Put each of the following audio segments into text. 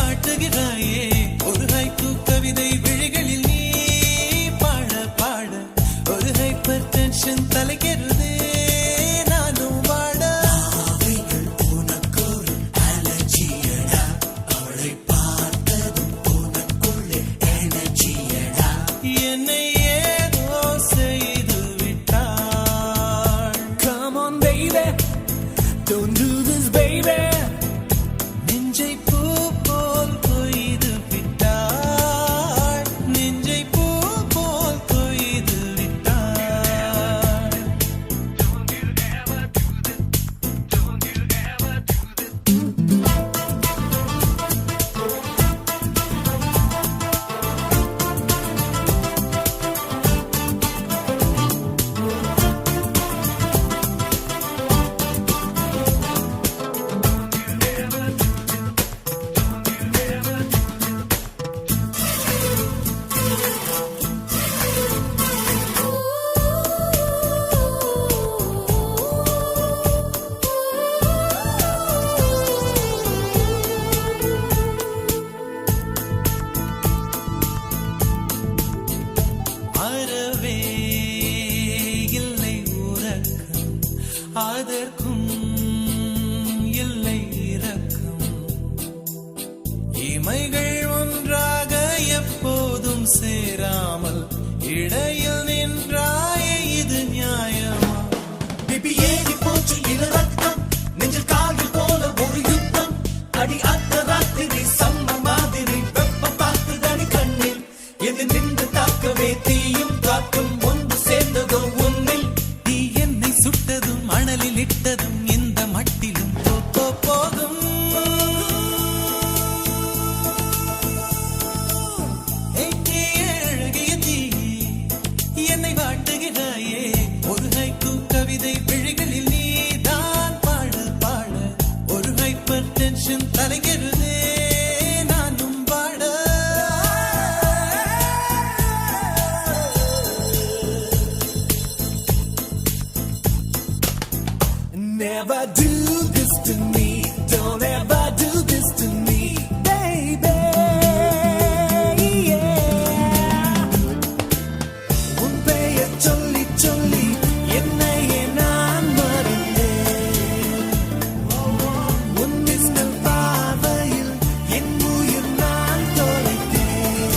வாட்டுகிறாயே ஒரு ஹைக்கூ கவிதை விழிகளில் நீ பாட பாட ஒரு ஹைப்பர் டென்ஷன் தலைக்கிறதே நானும் வாட உனக்கொரு அலர்ஜியடா அவளை பார்த்ததும் உனக்குள்ளே எனர்ஜியடா என்னை ஏதோ செய்து விட்டாள். Come on baby, don't do this baby. நெஞ்சை பூ போல் கொய்து விட்டாள். நெஞ்சை பூ போல் கொய்து விட்டாள். Don't you ever do this. Don't you ever do this. அறவே இல்லை உறக்கம் அதற்கும் இல்லை இரக்கம் இமைகள் ஒன்றாக எப்போதும் சேராமல் இடையில் நின்றாயே இது நியாயமா? பிபி ஏறி போச்சு இள ரத்தம் நெஞ்சில் கால்கள் போல ஒரு யுத்தம் அடி அத்த ராத்திரி சம்ம மாதிரி வெப்ப பார்த்துதடி கண்ணில் எது நின்று தாக்கவே தீயும் காற்றும் ஒன்று சேர்ந்ததோ உன்னில் நீ என்னை சுட்டதும் மணலில் இட்டதும் இந்த மட்டிலும் போகும். அழகிய தீ என்னை வாட்டுகிறாயே ஒரு ஹைக்கூ கவிதை விழிகளில் நீ தான் பாட பாட ஒரு ஹைப்பர் டென்ஷன் தலைகிறதே நானும் பாட. Never do this to me, don't ever do this to me, baby. Yeah. உன் பெயர் சொல்லி சொல்லி என்னையே நான் மறந்தேன். உன் மின்னல் பார்வையில் என் உயிர் நான் தொலைத்தேன்.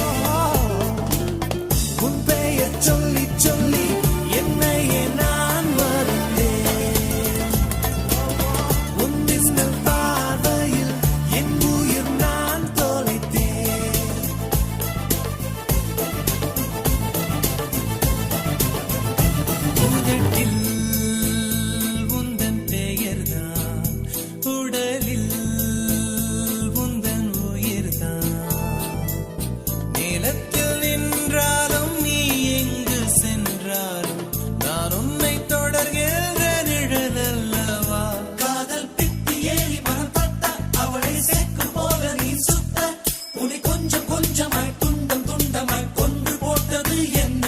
உன் பெயர் சொல்லி சொல்லி என்னையே நான் மறந்தேன். உன் மின்னல் பார்வையில் என் உயிர் நான் தொலைத்தேன். உதட்டில் உந்தன் பெயர்தான் உடலில் உந்தன் உயிர்தான் நிலத்தில் நின்றாலும் நீ எங்கு சென்றாலும் நான் உன்னை தொடர்கின்ற நிழல் அல்லவா? காதல் பித்தி ஏறி மனம் தட்ட அவளை சேர்க்கும் போல நீ சுத்த உன்னை கொஞ்சம் கொஞ்சமாய் துண்டம் துண்டமாய் கொன்று போட்டது என்ன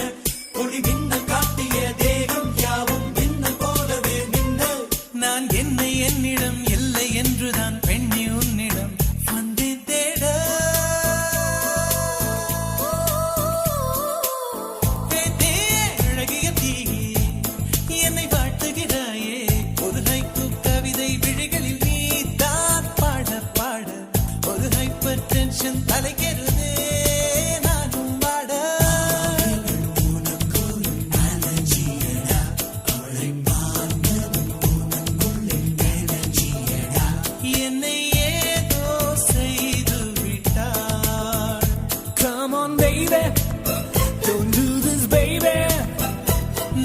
ஒளி மின்னல் காட்டிய தேகம் யாவும் மின்னல் போலவே மின்னல் நான் என்னை என்னிடம் இல்லை என்றுதான் பெண்ணி உன்னிடம் வந்தேன் தேட. அழகிய தீ என்னை வாட்டுகிறாயே ஒரு ஹைக்கூ கவிதை விழிகளில் நீ தான் பாட பாட ஒரு ஹைப்பர் டென்ஷன் தலைக்கிறதே நானும் வாட. உனக்கொரு அலர்ஜியடா அவளை பார்த்ததும் உனக்குள்ளே எனர்ஜியடா என்னை ஏதோ செய்து விட்டாள். Come on baby, don't do this baby.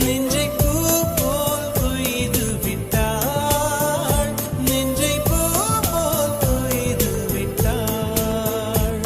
நெஞ்சை பூ போல் கொய்து விட்டாள். நெஞ்சை பூ போல் கொய்து விட்டாள்.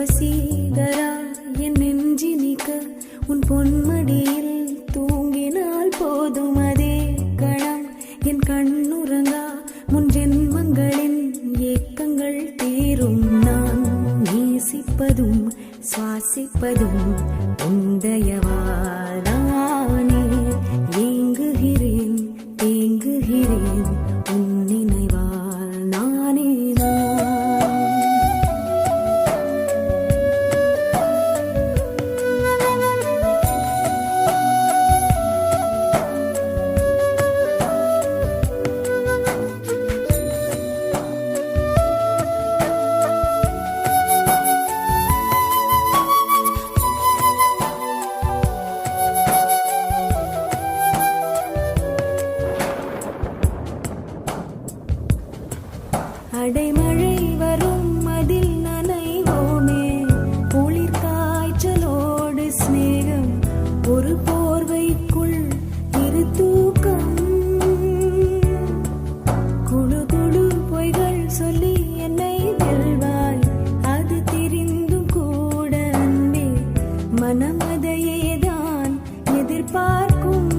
வசீகரா என் நெஞ்சினிக்க உன் பொன்மடியில் தூங்கினால் போதும் அதே கணம் என் கண்ணுறங்கா முன் ஜென்மங்களின் ஏக்கங்கள் தீரும் நான் நேசிப்பதும் சுவாசிப்பதும் உந்தயவாதானே ஏங்குகிறேன் தேங்குகிறேன் உன் நினைவால் நானே அடைமழை வரும் அதில் நனைவோமே குளிர் காய்ச்சலோடு சிநேகம் ஒரு போர்வைக்குள் இரு தூக்கம் குழு குழு பொய்கள் சொல்லி என்னை வெல்வாய் அது தெரிந்தும் கூட அன்பே மனமதையேதான் எதிர்பார்க்கும்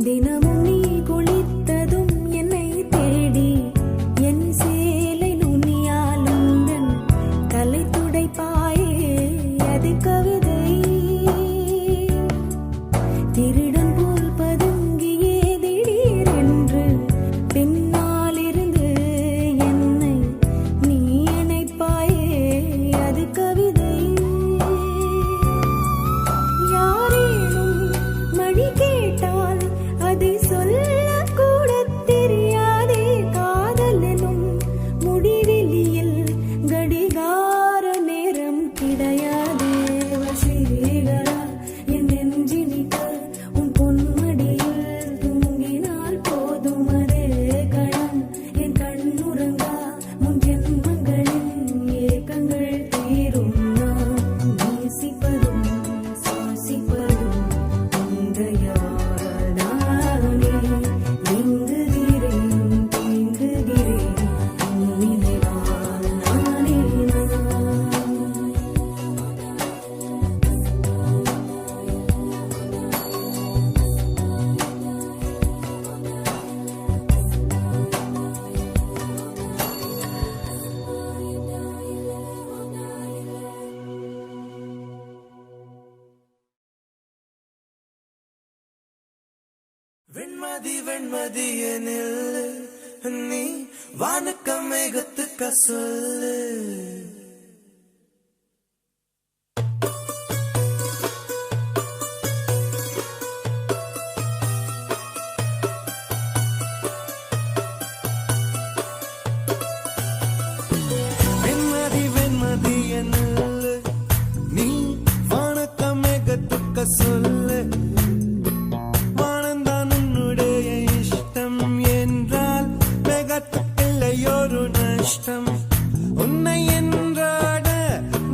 தினமும் நீ குளித்ததும் என்னை தேடி என் சேலை நுனியால் உந்தன் தலை துடைப்பாயே அது கவிதை திருடன் போல் பதுங்கியே திடீரென்று பின்னாலிருந்து என்னை நீ அணைப்பாயே அது கவிதை யாரேனும் மணி கேட்டால் அதை சொல்லக்கூட தெரியாதே காதல் எனும் முடிவெளியில் கடிகார நேரம் கிடையாதே வசீகரா என் நெஞ்சினிக்க உன் பொன்மடியில் தூங்கினால் போதும் அதே கணம் என் கண்ணுறங்கா முன் ஜென்மங்களின் ஏக்கங்கள் தீரும் நான் நேசிப்பதும் சுவாசிப்பதும் வெண்மதி வெண்மதி எனில் நீ வானுக்க மேகத்துக்க சொல்லு வெண்மதி வெண்மதி எனில் நீ வானுக்க மேகத்துக்க சொல்லு உன்னை என்றாட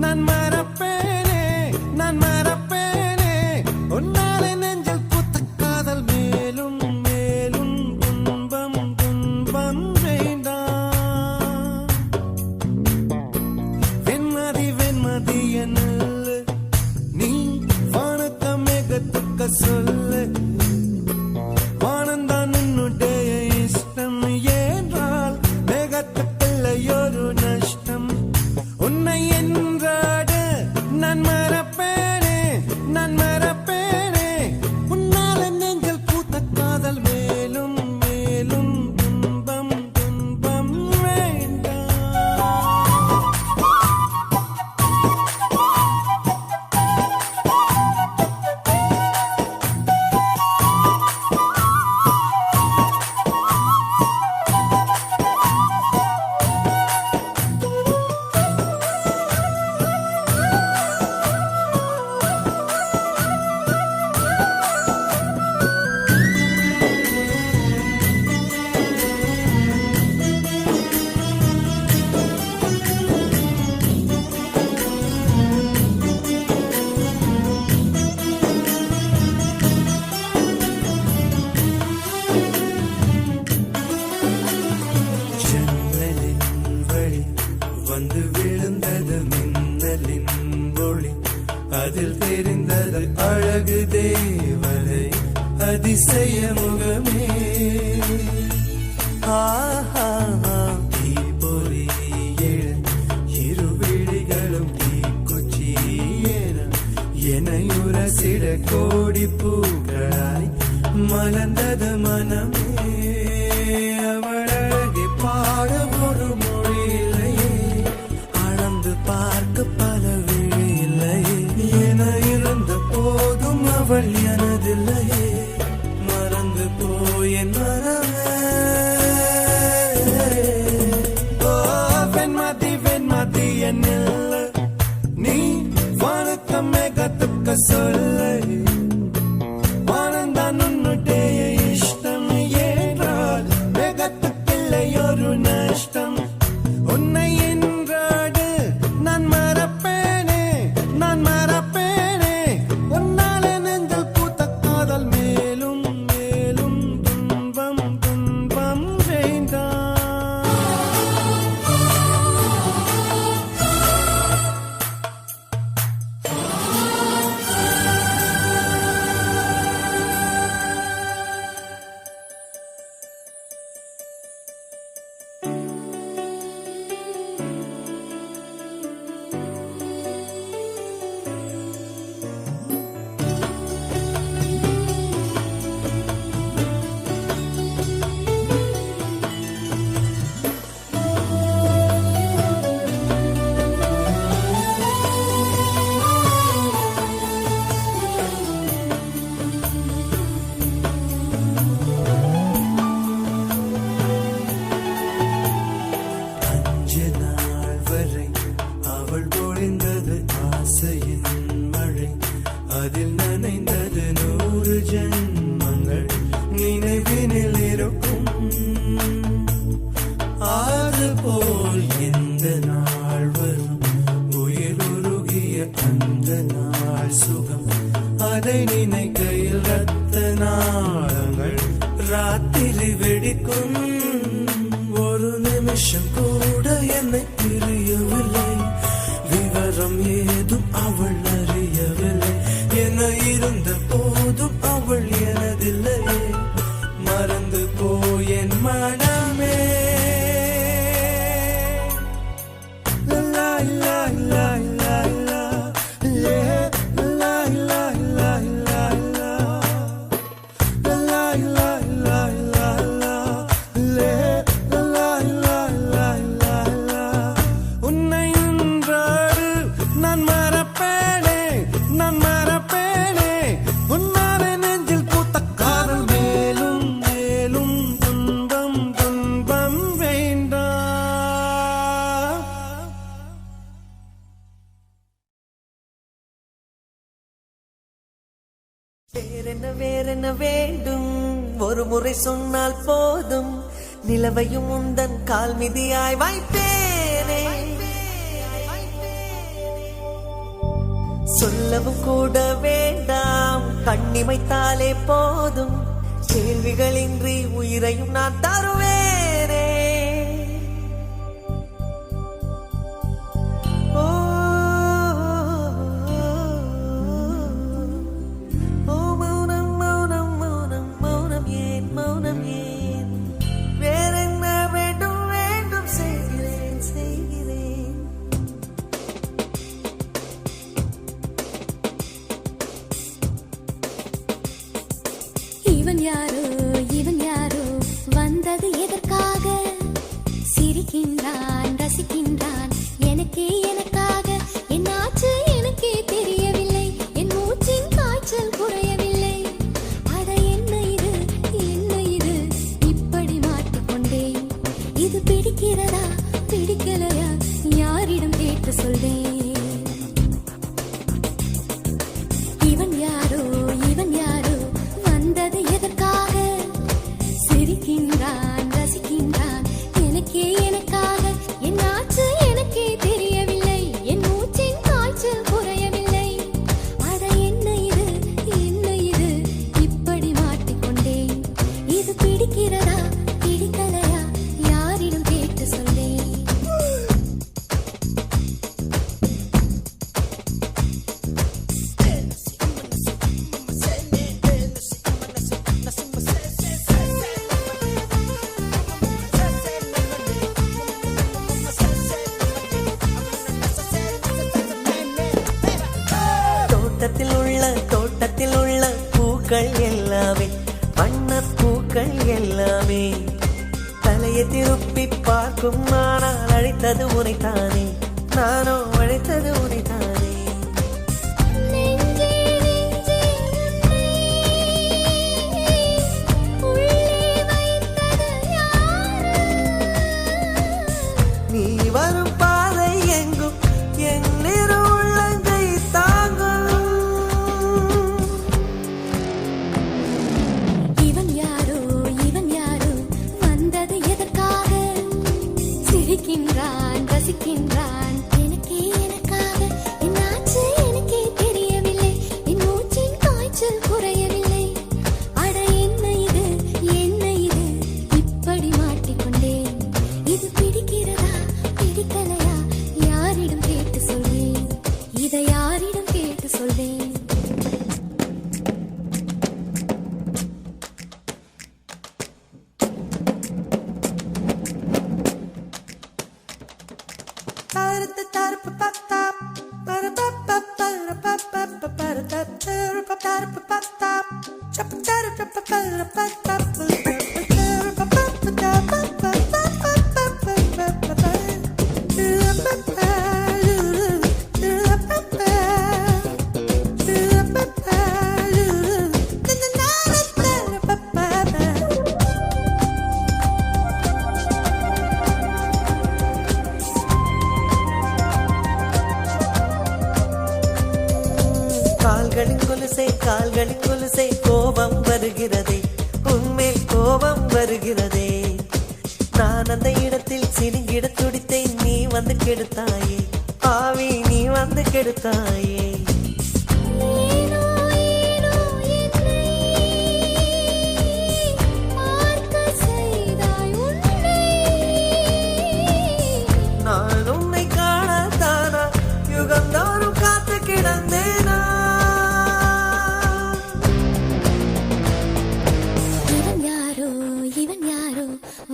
நான் மறப்பேனே உன்னாலே நெஞ்சில் புத்த வந்து விழுந்தது மின்னலின் ஒளி, அதில் தெரிந்தது அழகு தேவதை அதிசய முகமே. ஆஹா தீபொறி எழு இரு விழிகளும் தீக்குச்சி எனையுரசிட கோடி பூக்களாய் மலர்ந்தது மனமே. அவள் அழகை பாட ஒரு மொழி இல்லையே, அளந்து பார்க்க பல விழி இல்லையே. என இருந்த போதும் அவள் எனதில்லையே, மறந்து போய் என் மனமே. ஓ வெண்மதி வெண்மதி என்னில்லை, நீ வானத்த மேகத்துக்கு சொல்லை. வானந்தான் உன்னுடைய இஷ்டம் என்றால் மேகத்துக்கில்லை ஒரு நஷ்டம். உன்னை என்றாடு நான் மறப்பேனே, நான் மறப்பேனே. உன்னாலே நெஞ்சல் பூத்த காதல் மேலும் மேலும் துன்பம் துன்பம் வேண்டாம். அவள் பொழிந்தது ஆசையின் மழை, அதில் நனைந்தது 100 ஜென்மங்கள் நினைவினில் இருக்கும். ஆறு போல் எந்த நாள் வரும், உயிர் உருகிய அந்த நாள் சுகம். அதை நினைக்கையில் ரத்த நாளங்கள் ராத்திரி வெடிக்கும். ஒரு நிமிஷம் கூட என்னை பிரியவில்லை, விவரம் ஏதும் அவள் அறியவில்லை. என இருந்த போதும் அவள் எனதில்லையே, மறந்து போய் என் மனமே. லா லா லா லா லா லே லா லா லா லா லா லா லா லா லா லா லே லா லா லா லா லா. உன்னை என்றாடு நான் மறப்பேனே, நான் மறப்பேனே. உன்னாலே நெஞ்சில் பூத்த காதல் மேலும் மேலும் துன்பம் துன்பம் வேண்டாம். வேறென்ன வேண்டும், ஒரு முறை சொன்னால் போதும். நிலவையும் உந்தன் கால் மிதியாய் வைப்பேனே, சொல்லவும் கூட வேண்டாம். கண்ணிமைத்தாலே போதும், கேள்விகளின்றி உயிரையும் நான் தருவேனே. ஓ ஓ மௌனம் மௌனம் மௌனம் மௌனம் ஏன், மௌனம் ஏன்? வேறென்ன வேண்டும் வேண்டும், செய்கிறேன் செய்கிறேன். இவன் யாரோ இவன் யாரோ, வந்தது எதற்காக? சிரிக்கின்றான் ரசிக்கின்றான் எனக்கே எனக்காக. என்னாச்சு எனக்கே தெரியவில்லை, என் மூச்சின் காய்ச்சல் குறையவில்லை. அட என்ன இது என்ன இது, இப்படி மாட்டிக்கொண்டேன். இது பிடிக்கிறதா பிடிக்கலையா, யாரிடம் கேட்டு சொல்வேன்? இவன் யாரோ இவன் யாரோ, வந்தது எதற்காக? சிரிக்கின்றான் ரசிக்கின்றான் எனக்கே எனக்காக. என்னாச்சு எனக்கே தெரியவில்லை, என் மூச்சின் காய்ச்சல் குறையவில்லை. அட என்ன இது என்ன இது, இப்படி மாட்டிக்கொண்டேன். இது பிடிக்கிறதா பிடிக்கலையா, யாரிடம் கேட்டு சொல்வேன்? தோட்டத்தில் உள்ள பூக்கள் எல்லாமே வண்ண பூக்கள் எல்லாமே தலையை திருப்பி பார்க்கும் ஆனால் அழைத்தது உனைத்தானே நானோ அழைத்தது உனைத்தானே நெஞ்சே நெஞ்சே உள்ளே வைத்தது யாரு நீ வரும் பாதை எங்கும் என் நிறு உள்ளங்கை தாங்கும் இவன் யாரோ வந்தது எதற்காக சிரிக்கின்றான் ரசிக்கின்றான் எனக்கே எனக்காக என்னாச்சு எனக்கே தெரியவில்லை என் மூச்சின் காய்ச்சல் குறையவில்லை அட என்ன இது இப்படி மாட்டிக்கொண்டேன் இது பிடிக்கிறதா பிடிக்கலையா யாரிடம் கேட்டு சொல்வேன் இதை யாரிடம் கேட்டு சொல்வேன் கால்களின் கொலுசை கோபம் வருகிறதே உன்மேல் கோபம் வருகிறதே நான் அந்த இடத்தில் சினுங்கிட துடித்தேன் நீ வந்து கெடுத்தாயே ஆவி நீ வந்து கெடுத்தாயே ஏனோ என்னை பார்க்க செய்தாய் உன்னை நான் உன்னை காணத்தானா யுகந்தோறும் காத்து கிடந்தேனா இவன் யாரோ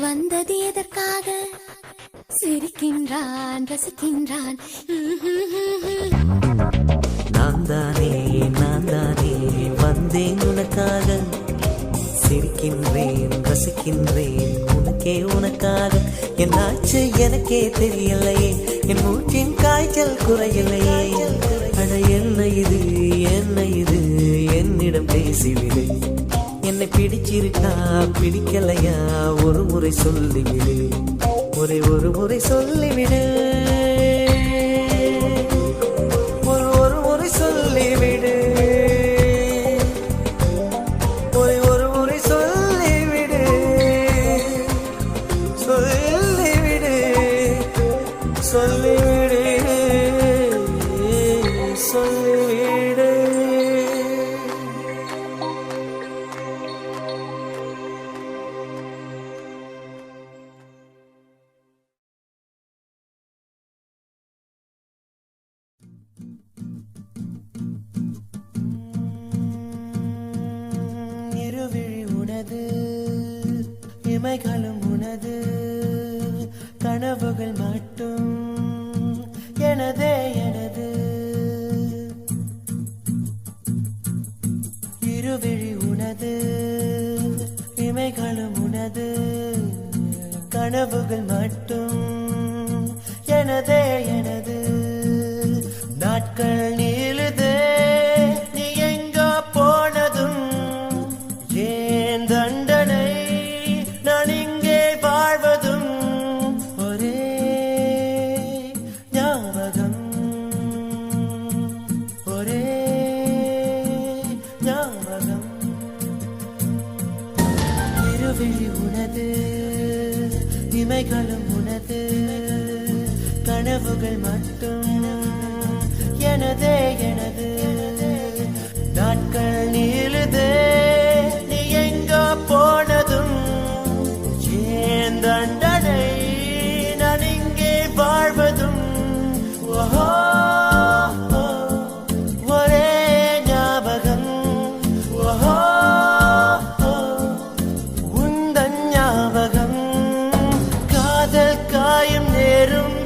வந்தது எதற்காக சிரிக்கின்றான் ரசிக்கின்றான் நான் தானே வந்தேன் உனக்காக சிரிக்கின்றேன் ரசிக்கின்றேன் உனக்கே உனக்காக என்னாச்சு எனக்கே தெரியலையே என் மூச்சின் காய்ச்சல் குறையலையே அட என்ன இது என்னிடம் பேசிவிடு என்னை பிடிச்சிருக்கா பிடிக்கலையா ஒரு முறை சொல்லிவிடு ஒரு முறை சொல்லிவிடு ஒரு முறை சொல்லிவிடு ஒரு முறை சொல்லிவிடு சொல்லிவிடு சொல்லிவிடு சொல்லிவிடு இருவிழி உனது இமைகளும் உனது கனவுகள் மட்டும் எனது இருவிழி உனது இமைகளும் உனது கனவுகள் மட்டும் எனது நாட்கள் நீளுதே நீ எங்கோ போனதும் ஏன் தண்டனை நான் இங்கே வாழ்வதும் ஒரே ஞாபகம் இருவிழி உனது இமைகளும் உனது கனவுகள் மட்டும் எனது நாட்கள் நீளுதே நீ எங்கோ போனதும் ஏன் தண்டனை நான் இங்கே வாழ்வதும் ஓஹோ ஒரே ஞாபகம் ஓஹோ உந்தன் ஞாபகம் காதல் காயம் நேரும்